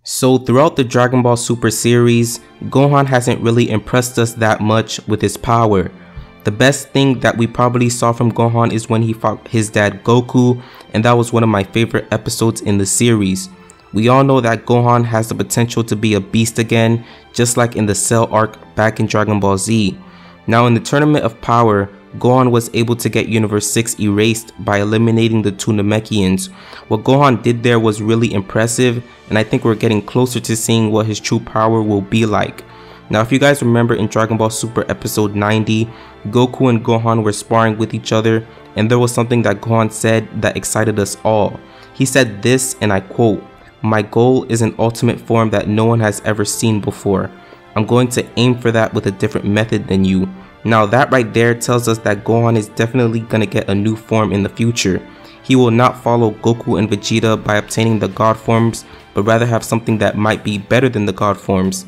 So throughout the Dragon Ball Super series, Gohan hasn't really impressed us that much with his power. The best thing that we probably saw from Gohan is when he fought his dad Goku, and that was one of my favorite episodes in the series. We all know that Gohan has the potential to be a beast again, just like in the Cell arc back in Dragon Ball Z. Now in the Tournament of Power, Gohan was able to get Universe 6 erased by eliminating the two Namekians. What Gohan did there was really impressive, and I think we're getting closer to seeing what his true power will be like. Now if you guys remember in Dragon Ball Super episode 90, Goku and Gohan were sparring with each other, and there was something that Gohan said that excited us all. He said this, and I quote, "My goal is an ultimate form that no one has ever seen before. I'm going to aim for that with a different method than you." Now that right there tells us that Gohan is definitely gonna get a new form in the future. He will not follow Goku and Vegeta by obtaining the God forms, but rather have something that might be better than the God forms.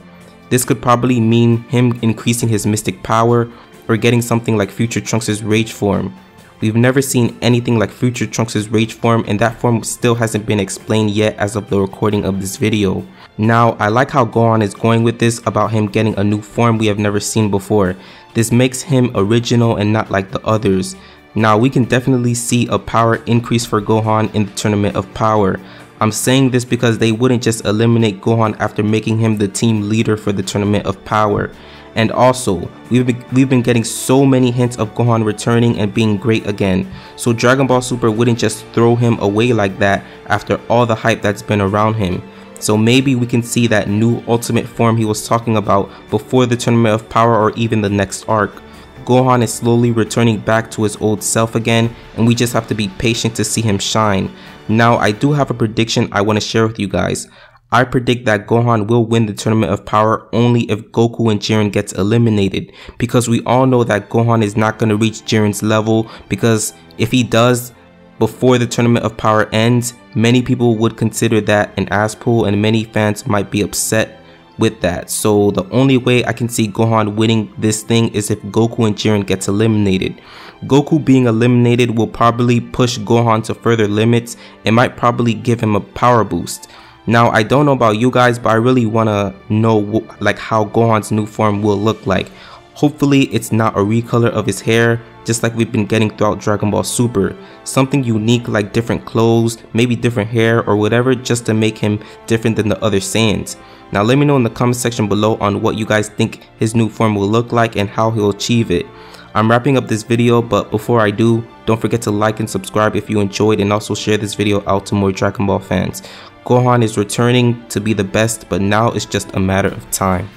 This could probably mean him increasing his mystic power or getting something like Future Trunks' Rage form. We've never seen anything like Future Trunks' Rage form, and that form still hasn't been explained yet as of the recording of this video. Now, I like how Gohan is going with this about him getting a new form we have never seen before. This makes him original and not like the others. Now, we can definitely see a power increase for Gohan in the Tournament of Power. I'm saying this because they wouldn't just eliminate Gohan after making him the team leader for the Tournament of Power. And also, we've been getting so many hints of Gohan returning and being great again. So Dragon Ball Super wouldn't just throw him away like that after all the hype that's been around him. So maybe we can see that new ultimate form he was talking about before the Tournament of Power or even the next arc. Gohan is slowly returning back to his old self again, and we just have to be patient to see him shine. Now I do have a prediction I want to share with you guys. I predict that Gohan will win the Tournament of Power only if Goku and Jiren gets eliminated, because we all know that Gohan is not going to reach Jiren's level, because if he does before the Tournament of Power ends, many people would consider that an ass pull and many fans might be upset with that. So the only way I can see Gohan winning this thing is if Goku and Jiren gets eliminated. Goku being eliminated will probably push Gohan to further limits and might probably give him a power boost. Now I don't know about you guys, but I really want to know like how Gohan's new form will look like. Hopefully it's not a recolor of his hair, just like we've been getting throughout Dragon Ball Super. Something unique like different clothes, maybe different hair or whatever, just to make him different than the other Saiyans. Now let me know in the comment section below on what you guys think his new form will look like and how he'll achieve it. I'm wrapping up this video, but before I do, don't forget to like and subscribe if you enjoyed, and also share this video out to more Dragon Ball fans. Gohan is returning to be the best, but now it's just a matter of time.